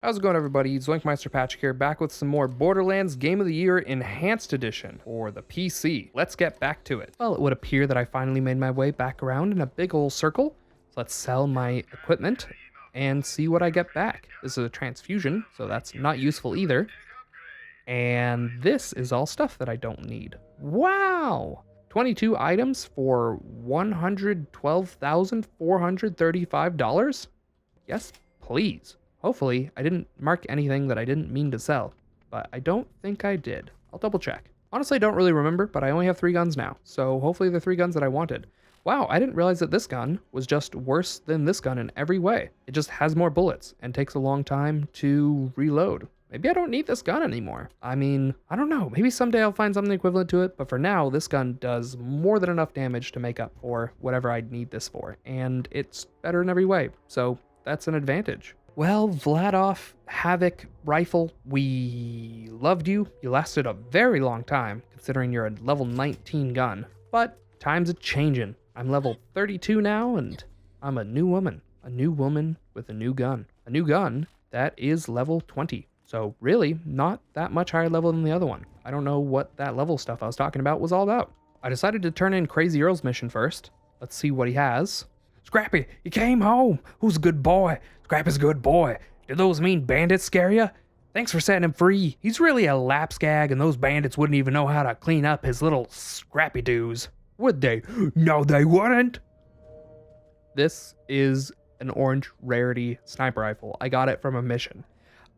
How's it going, everybody? It's Meister Patricia here, back with some more Borderlands Game of the Year Enhanced Edition for the PC. Let's get back to it. Well, it would appear that I finally made my way back around in a big old circle. So let's sell my equipment and see what I get back. This is a transfusion, so that's not useful either. And this is all stuff that I don't need. Wow! 22 items for $112,435? Yes, please. Hopefully, I didn't mark anything that I didn't mean to sell, but I don't think I did. I'll double check. Honestly, I don't really remember, but I only have 3 guns now, so hopefully the 3 guns that I wanted. Wow, I didn't realize that this gun was just worse than this gun in every way. It just has more bullets and takes a long time to reload. Maybe I don't need this gun anymore. I mean, I don't know. Maybe someday I'll find something equivalent to it, but for now, this gun does more than enough damage to make up for whatever I'd need this for, and it's better in every way, so that's an advantage. Well, Vladoff, Havoc, Rifle, we loved you. You lasted a very long time, considering you're a level 19 gun. But times are changing. I'm level 32 now, and I'm a new woman. A new woman with a new gun. A new gun that is level 20. So really, not that much higher level than the other one. I don't know what that level stuff I was talking about was all about. I decided to turn in Crazy Earl's mission first. Let's see what he has. Scrappy, you came home. Who's a good boy? Scrappy's a good boy. Did those mean bandits scare you? Thanks for setting him free. He's really a lap Skag, and those bandits wouldn't even know how to clean up his little scrappy doos. Would they? No, they wouldn't. This is an orange rarity sniper rifle. I got it from a mission.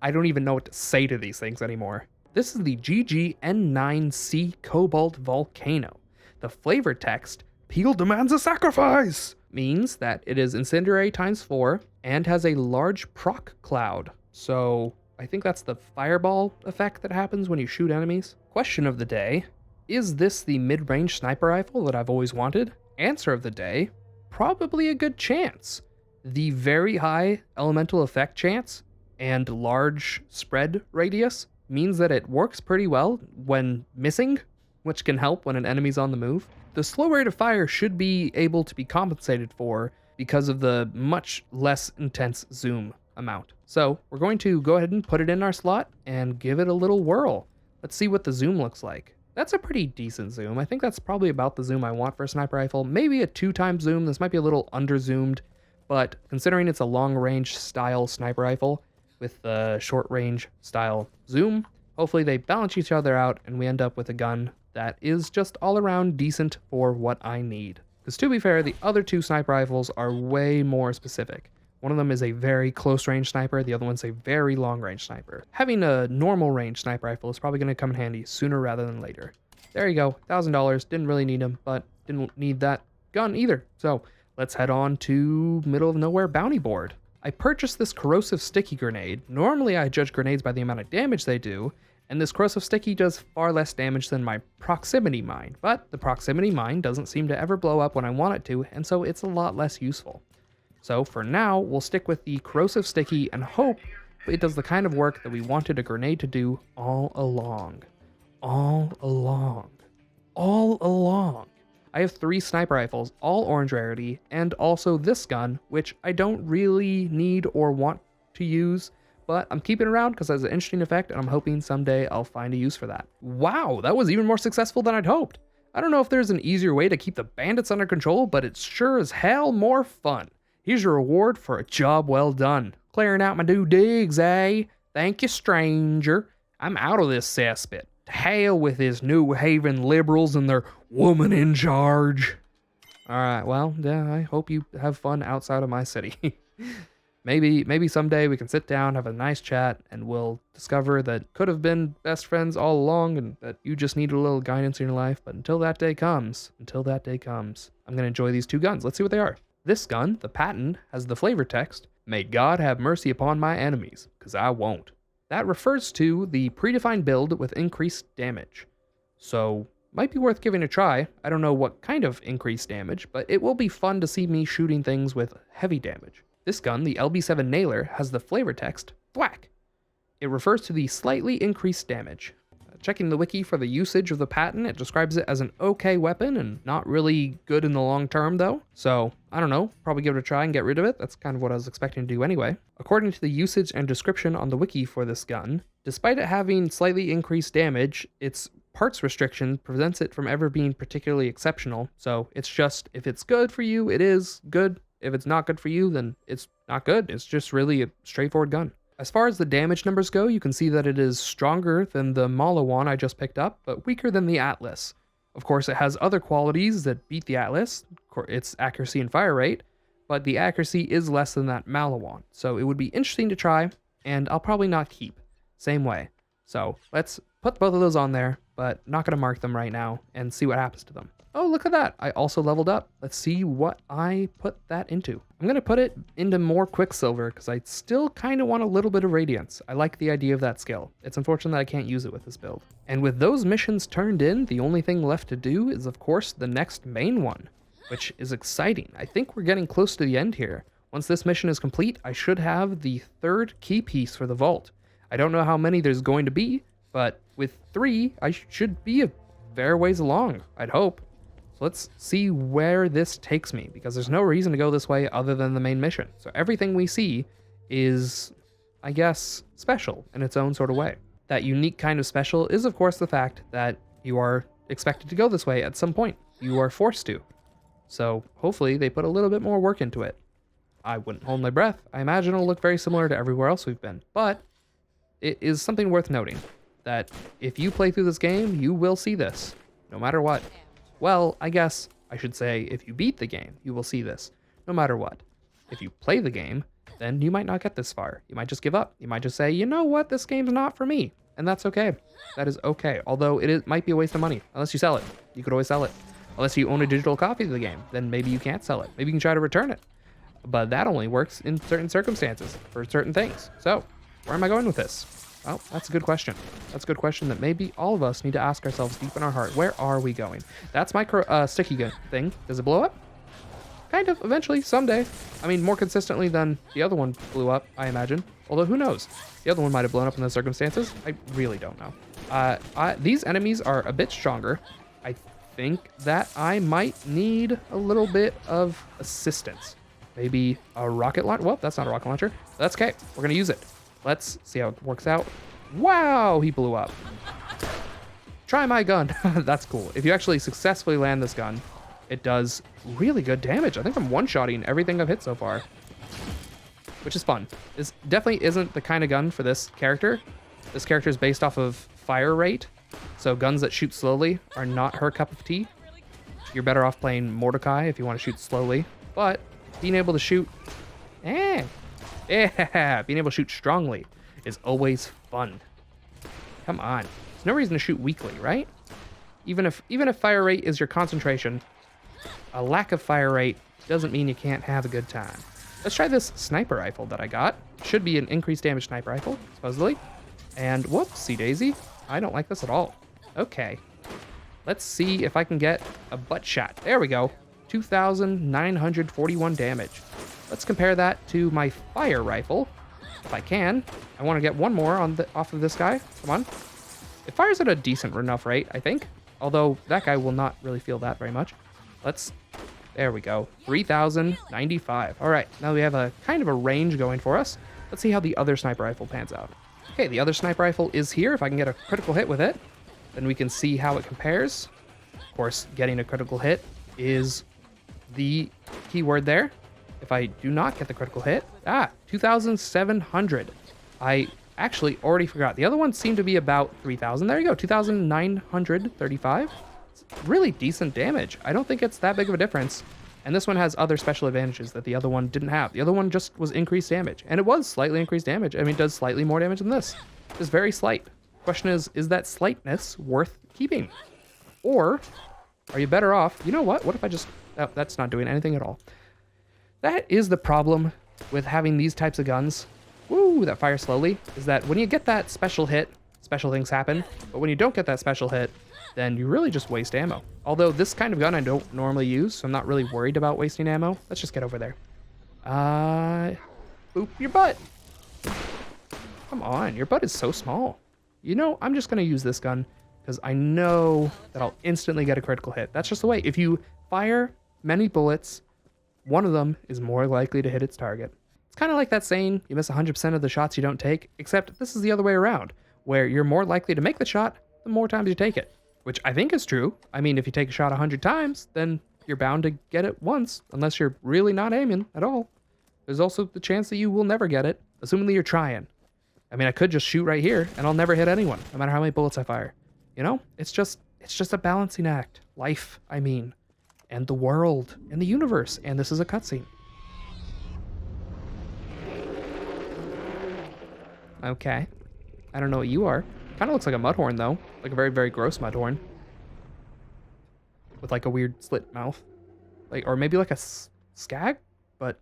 I don't even know what to say to these things anymore. This is the GG-N9C Cobalt Volcano. The flavor text, "Peel demands a sacrifice," means that it is incendiary times 4 and has a large proc cloud. So I think that's the fireball effect that happens when you shoot enemies. Question of the day, is this the mid-range sniper rifle that I've always wanted? Answer of the day, probably a good chance. The very high elemental effect chance and large spread radius means that it works pretty well when missing, which can help when an enemy's on the move. The slow rate of fire should be able to be compensated for because of the much less intense zoom amount. So we're going to go ahead and put it in our slot and give it a little whirl. Let's see what the zoom looks like. That's a pretty decent zoom. I think that's probably about the zoom I want for a sniper rifle. Maybe a 2x zoom. This might be a little under zoomed, but considering it's a long range style sniper rifle with the short range style zoom, hopefully they balance each other out and we end up with a gun that is just all around decent for what I need. Because to be fair, the other 2 sniper rifles are way more specific. One of them is a very close range sniper, the other one's a very long range sniper. Having a normal range sniper rifle is probably going to come in handy sooner rather than later. There you go, $1,000, didn't really need them, but didn't need that gun either. So let's head on to middle of nowhere bounty board. I purchased this corrosive sticky grenade. Normally I judge grenades by the amount of damage they do, and this corrosive sticky does far less damage than my proximity mine, but the proximity mine doesn't seem to ever blow up when I want it to, and so it's a lot less useful. So for now, we'll stick with the corrosive sticky and hope it does the kind of work that we wanted a grenade to do all along. All along. All along. I have 3 sniper rifles, all orange rarity, and also this gun, which I don't really need or want to use, but I'm keeping it around because it has an interesting effect, and I'm hoping someday I'll find a use for that. Wow, that was even more successful than I'd hoped. I don't know if there's an easier way to keep the bandits under control, but it's sure as hell more fun. Here's your reward for a job well done. Clearing out my new digs, eh? Thank you, stranger. I'm out of this cesspit. To hell with his New Haven liberals and their woman in charge. Alright, well, yeah, I hope you have fun outside of my city. Maybe someday we can sit down, have a nice chat, and we'll discover that could have been best friends all along and that you just need a little guidance in your life. But until that day comes, I'm going to enjoy these 2 guns. Let's see what they are. This gun, the Patton, has the flavor text, "May God have mercy upon my enemies, 'cause I won't." That refers to the predefined build with increased damage. So, might be worth giving a try. I don't know what kind of increased damage, but it will be fun to see me shooting things with heavy damage. This gun, the LB7 Nailer, has the flavor text, "Thwack." It refers to the slightly increased damage. Checking the wiki for the usage of the patent, it describes it as an okay weapon and not really good in the long term though. So I don't know, probably give it a try and get rid of it. That's kind of what I was expecting to do anyway. According to the usage and description on the wiki for this gun, despite it having slightly increased damage, its parts restriction prevents it from ever being particularly exceptional. So it's just, if it's good for you, it is good. If it's not good for you, then it's not good. It's just really a straightforward gun. As far as the damage numbers go, you can see that it is stronger than the Malawan I just picked up, but weaker than the Atlas. Of course, it has other qualities that beat the Atlas, its accuracy and fire rate, but the accuracy is less than that Malawan. So it would be interesting to try, and I'll probably not keep. Same way. So let's put both of those on there, but not going to mark them right now and see what happens to them. Oh, look at that. I also leveled up. Let's see what I put that into. I'm going to put it into more Quicksilver because I still kind of want a little bit of Radiance. I like the idea of that skill. It's unfortunate that I can't use it with this build. And with those missions turned in, the only thing left to do is, of course, the next main one, which is exciting. I think we're getting close to the end here. Once this mission is complete, I should have the third key piece for the vault. I don't know how many there's going to be, but with 3, I should be a fair ways along, I'd hope. Let's see where this takes me, because there's no reason to go this way other than the main mission. So everything we see is, I guess, special in its own sort of way. That unique kind of special is, of course, the fact that you are expected to go this way at some point. You are forced to. So hopefully they put a little bit more work into it. I wouldn't hold my breath. I imagine it'll look very similar to everywhere else we've been. But it is something worth noting that if you play through this game, you will see this, no matter what. Well, I guess I should say if you beat the game, you will see this, no matter what. If you play the game, then you might not get this far. You might just give up. You might just say, you know what, this game's not for me. And that's okay. That is okay. Although might be a waste of money, unless you sell it. You could always sell it. Unless you own a digital copy of the game, then maybe you can't sell it. Maybe you can try to return it. But that only works in certain circumstances, for certain things. So, where am I going with this? Well, that's a good question. That's a good question that maybe all of us need to ask ourselves deep in our heart. Where are we going? That's my sticky gun thing. Does it blow up? Kind of, eventually, someday. I mean, more consistently than the other one blew up, I imagine. Although, who knows? The other one might have blown up in those circumstances. I really don't know. These enemies are a bit stronger. I think that I might need a little bit of assistance. Maybe a rocket launcher? Well, that's not a rocket launcher. That's okay. We're going to use it. Let's see how it works out. Wow, he blew up. Try my gun. That's cool. If you actually successfully land this gun, it does really good damage. I think I'm one-shotting everything I've hit so far, which is fun. This definitely isn't the kind of gun for this character. This character is based off of fire rate, so guns that shoot slowly are not her cup of tea. You're better off playing Mordecai if you want to shoot slowly, but being able to shoot... Yeah, being able to shoot strongly is always fun. Come on. There's no reason to shoot weakly, right? Even if fire rate is your concentration, a lack of fire rate doesn't mean you can't have a good time. Let's try this sniper rifle that I got. Should be an increased damage sniper rifle, supposedly. And whoopsie daisy, I don't like this at all. Okay. Let's see if I can get a butt shot. There we go. 2,941 damage. Let's compare that to my fire rifle, if I can. I want to get one more off of this guy. Come on. It fires at a decent enough rate, I think. Although that guy will not really feel that very much. There we go. 3,095. All right, now we have a kind of a range going for us. Let's see how the other sniper rifle pans out. Okay, the other sniper rifle is here. If I can get a critical hit with it, then we can see how it compares. Of course, getting a critical hit is the key word there. If I do not get the critical hit, 2,700. I actually already forgot. The other ones seem to be about 3,000. There you go, 2,935. It's really decent damage. I don't think it's that big of a difference. And this one has other special advantages that the other one didn't have. The other one just was increased damage. And it was slightly increased damage. I mean, it does slightly more damage than this. It's very slight. Question is that slightness worth keeping? Or are you better off? You know what? What if I just... Oh, that's not doing anything at all. That is the problem with having these types of guns, that fire slowly, is that when you get that special hit, special things happen, but when you don't get that special hit, then you really just waste ammo. Although this kind of gun I don't normally use, so I'm not really worried about wasting ammo. Let's just get over there. Boop your butt. Come on, your butt is so small. You know, I'm just going to use this gun because I know that I'll instantly get a critical hit. That's just the way. If you fire many bullets, one of them is more likely to hit its target. It's kind of like that saying, you miss 100% of the shots you don't take, except this is the other way around, where you're more likely to make the shot the more times you take it, which I think is true. I mean, if you take a shot 100 times, then you're bound to get it once, unless you're really not aiming at all. There's also the chance that you will never get it, assuming you're trying. I mean, I could just shoot right here, and I'll never hit anyone, no matter how many bullets I fire. You know, it's just a balancing act. Life, I mean, and the world, and the universe, and this is a cutscene. Okay. I don't know what you are. Kind of looks like a Mudhorn, though. Like a very, very gross Mudhorn. With like a weird slit mouth. Like, or maybe like a Skag? But...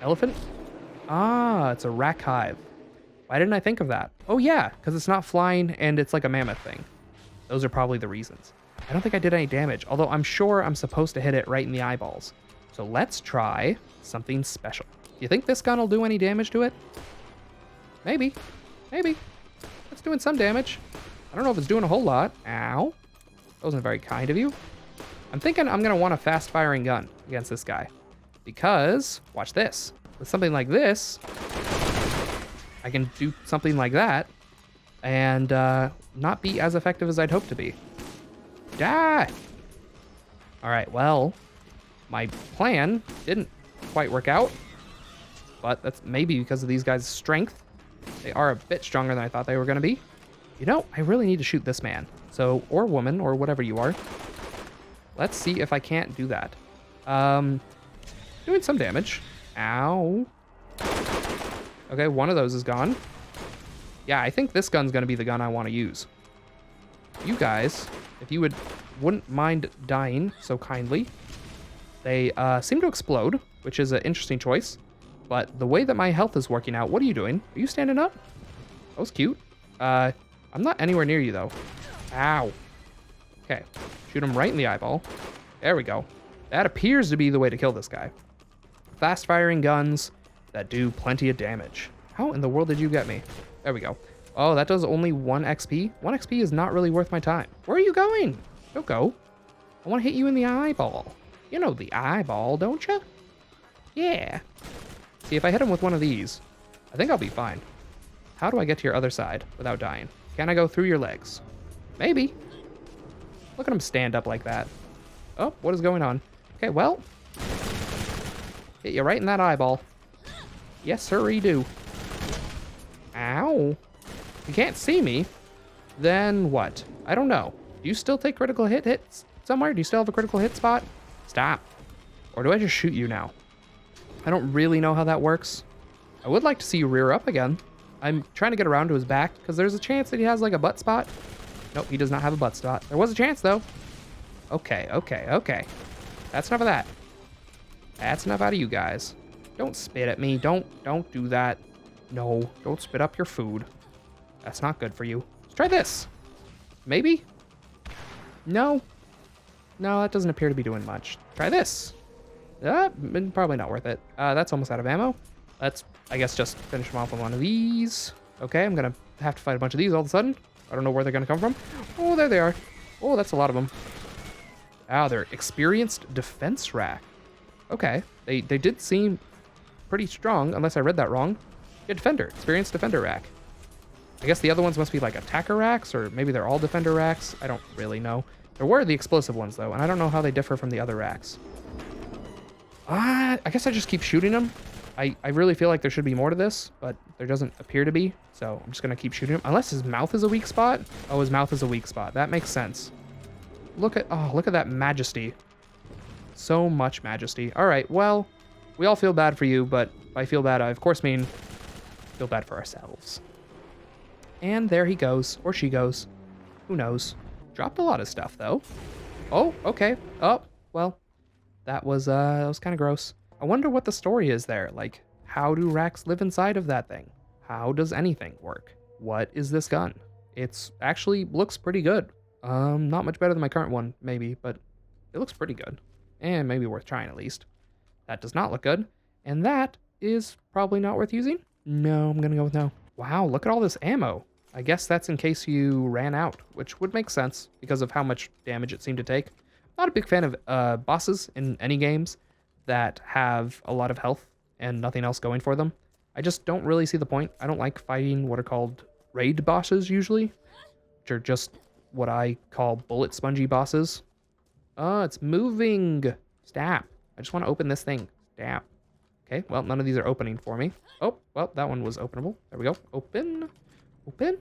elephant? Ah, it's a Rakk Hive. Why didn't I think of that? Oh yeah, because it's not flying and it's like a mammoth thing. Those are probably the reasons. I don't think I did any damage, although I'm sure I'm supposed to hit it right in the eyeballs. So let's try something special. Do you think this gun will do any damage to it? Maybe. Maybe. It's doing some damage. I don't know if it's doing a whole lot. Ow. That wasn't very kind of you. I'm thinking I'm going to want a fast-firing gun against this guy. Because, watch this. With something like this, I can do something like that and not be as effective as I'd hope to be. Die! Alright, well, my plan didn't quite work out. But that's maybe because of these guys' strength. They are a bit stronger than I thought they were going to be. You know, I really need to shoot this man. So, or woman, or whatever you are. Let's see if I can't do that. Doing some damage. Ow. Okay, one of those is gone. Yeah, I think this gun's going to be the gun I want to use. You guys, if you wouldn't mind dying so kindly. They seem to explode, which is an interesting choice. But the way that my health is working out, what are you doing? Are you standing up? That was cute. I'm not anywhere near you, though. Ow. Okay. Shoot him right in the eyeball. There we go. That appears to be the way to kill this guy. Fast-firing guns that do plenty of damage. How in the world did you get me? There we go. Oh, that does only 1 XP? 1 XP is not really worth my time. Where are you going? Don't go. I want to hit you in the eyeball. You know the eyeball, don't you? Yeah. See, if I hit him with one of these, I think I'll be fine. How do I get to your other side without dying? Can I go through your legs? Maybe. Look at him stand up like that. Oh, what is going on? Okay, well. Hit you right in that eyeball. Yes, sir, do. Ow. If you can't see me, then what? I don't know. Do you still take critical hits somewhere? Do you still have a critical hit spot? Stop. Or do I just shoot you now? I don't really know how that works. I would like to see you rear up again. I'm trying to get around to his back because there's a chance that he has like a butt spot. Nope, he does not have a butt spot. There was a chance though. Okay. That's enough of that. That's enough out of you guys. Don't spit at me. Don't do that. No, don't spit up your food. That's not good for you. Let's try this. Maybe? No. No, that doesn't appear to be doing much. Try this. Probably not worth it. That's almost out of ammo. Let's, I guess, just finish him off with one of these. Okay, I'm gonna have to fight a bunch of these all of a sudden. I don't know where they're gonna come from. Oh, there they are. Oh, that's a lot of them. Ah, they're experienced defense rack. Okay, they did seem pretty strong, unless I read that wrong. Yeah, defender, experienced defender rack. I guess the other ones must be like attacker racks, or maybe they're all defender racks. I don't really know. There were the explosive ones though, and I don't know how they differ from the other racks. I guess I just keep shooting them. I really feel like there should be more to this, but there doesn't appear to be. So I'm just gonna keep shooting him. Unless his mouth is a weak spot. Oh, his mouth is a weak spot. That makes sense. Look at that majesty. So much majesty. All right, well, we all feel bad for you, but by feel bad, I of course mean feel bad for ourselves. And there he goes, or she goes. Who knows? Dropped a lot of stuff though. Oh, okay. Oh, well, that was kind of gross. I wonder what the story is there. Like, how do racks live inside of that thing? How does anything work? What is this gun? It's actually looks pretty good. Not much better than my current one, maybe, but it looks pretty good. And maybe worth trying at least. That does not look good. And that is probably not worth using. No, I'm gonna go with no. Wow, look at all this ammo. I guess that's in case you ran out, which would make sense because of how much damage it seemed to take. Not a big fan of bosses in any games that have a lot of health and nothing else going for them. I just don't really see the point. I don't like fighting what are called raid bosses usually, which are just what I call bullet spongy bosses. Oh, it's moving. Stop. I just want to open this thing. Stop. Okay, well, none of these are opening for me. Oh, well, that one was openable. There we go. Open. Open.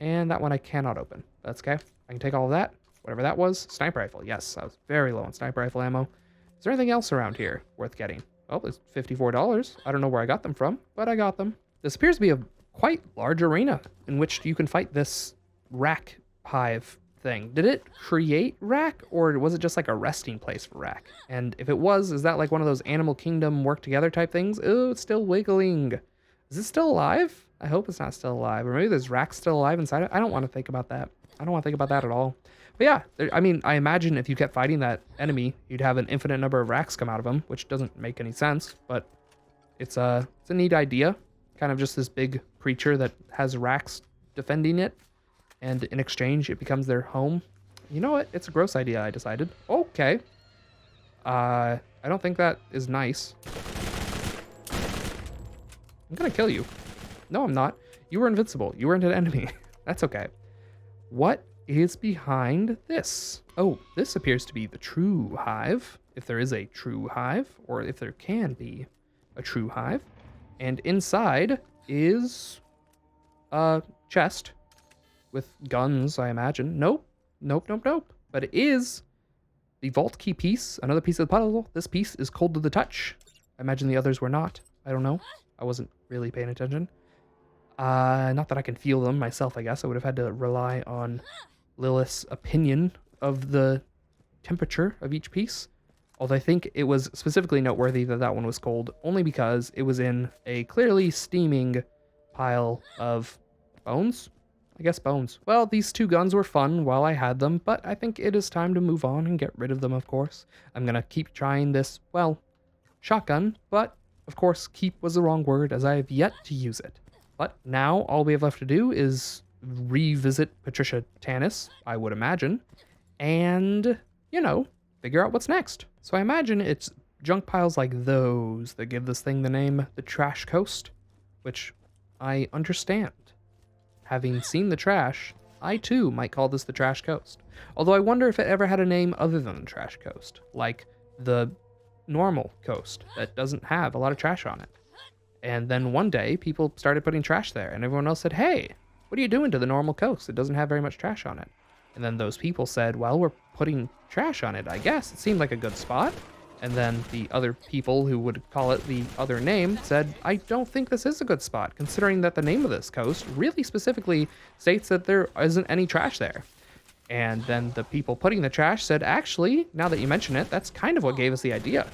And that one I cannot open. That's okay. I can take all of that. Whatever that was. Sniper rifle. Yes, I was very low on sniper rifle ammo. Is there anything else around here worth getting? Oh, it's $54. I don't know where I got them from, but I got them. This appears to be a quite large arena in which you can fight this Rakk Hive thing. Did it create Rakk, or was it just like a resting place for Rakk? And if it was, is that like one of those Animal Kingdom work together type things? Oh, it's still wiggling. Is it still alive? I hope it's not still alive. Or maybe there's Rakk still alive inside it. I don't want to think about that. I don't want to think about that at all. But yeah, I mean, I imagine if you kept fighting that enemy, you'd have an infinite number of Rakks come out of him, which doesn't make any sense, but it's a neat idea. Kind of just this big creature that has Rakks defending it, and in exchange, it becomes their home. You know what? It's a gross idea, I decided. Okay. I don't think that is nice. I'm gonna kill you. No, I'm not. You were invincible. You weren't an enemy. That's okay. What is behind this? Oh, this appears to be the true hive, if there is a true hive, or if there can be a true hive. And inside is a chest with guns, I imagine. Nope. Nope, nope, nope. But it is the vault key piece, another piece of the puzzle. This piece is cold to the touch. I imagine the others were not. I don't know. I wasn't really paying attention. Not that I can feel them myself, I guess. I would have had to rely on Lilith's opinion of the temperature of each piece. Although I think it was specifically noteworthy that that one was cold, only because it was in a clearly steaming pile of bones. I guess bones. Well, these two guns were fun while I had them, but I think it is time to move on and get rid of them, of course. I'm gonna keep trying this, well, shotgun, but of course, keep was the wrong word as I have yet to use it. But now all we have left to do is revisit Patricia Tanis, I would imagine, and, you know, figure out what's next. So I imagine it's junk piles like those that give this thing the name the Trash Coast, which I understand. Having seen the trash, I too might call this the Trash Coast. Although I wonder if it ever had a name other than the Trash Coast, like the normal coast that doesn't have a lot of trash on it. And then one day people started putting trash there and everyone else said, hey, what are you doing to the normal coast? It doesn't have very much trash on it. And then those people said, well, we're putting trash on it, I guess. It seemed like a good spot. And then the other people who would call it the other name said, I don't think this is a good spot, considering that the name of this coast really specifically states that there isn't any trash there. And then the people putting the trash said, actually, now that you mention it, that's kind of what gave us the idea.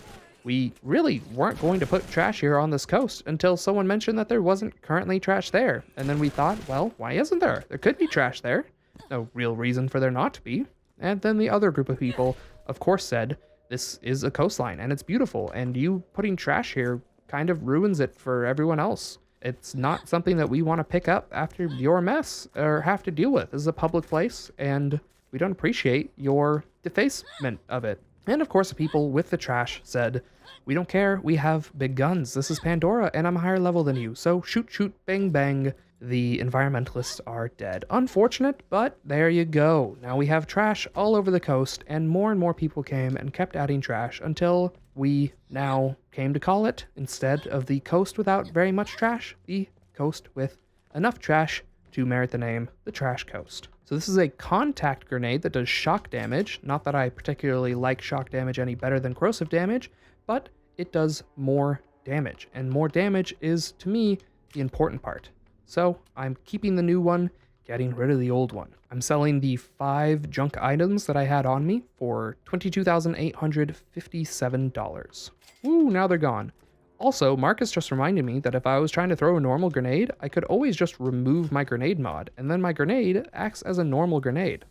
We really weren't going to put trash here on this coast until someone mentioned that there wasn't currently trash there. And then we thought, well, why isn't there? There could be trash there. No real reason for there not to be. And then the other group of people, of course, said, this is a coastline and it's beautiful, and you putting trash here kind of ruins it for everyone else. It's not something that we want to pick up after your mess or have to deal with. This is a public place and we don't appreciate your defacement of it. And of course, the people with the trash said, we don't care, we have big guns. This is Pandora and I'm a higher level than you. So shoot, shoot, bang, bang. The environmentalists are dead. Unfortunate, but there you go. Now we have trash all over the coast, and more people came and kept adding trash until we now came to call it, instead of the coast without very much trash, the coast with enough trash to merit the name, the Trash Coast. So this is a contact grenade that does shock damage. Not that I particularly like shock damage any better than corrosive damage, but it does more damage, and more damage is, to me, the important part. So I'm keeping the new one, getting rid of the old one. I'm selling the 5 junk items that I had on me for $22,857. Woo, now they're gone. Also, Marcus just reminded me that if I was trying to throw a normal grenade, I could always just remove my grenade mod, and then my grenade acts as a normal grenade,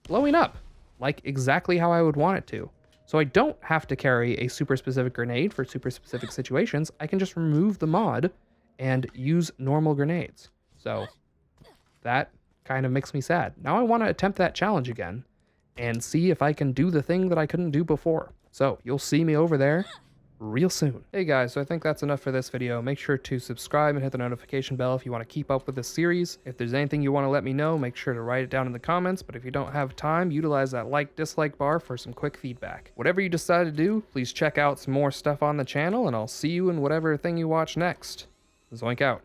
blowing up, like exactly how I would want it to. So I don't have to carry a super specific grenade for super specific situations. I can just remove the mod and use normal grenades. So that kind of makes me sad. Now I want to attempt that challenge again and see if I can do the thing that I couldn't do before. So you'll see me over there real soon. Hey guys, so I think that's enough for this video. Make sure to subscribe and hit the notification bell if you want to keep up with this series. If there's anything you want to let me know, make sure to write it down in the comments, but if you don't have time, utilize that like-dislike bar for some quick feedback. Whatever you decide to do, please check out some more stuff on the channel, and I'll see you in whatever thing you watch next. Zoink out.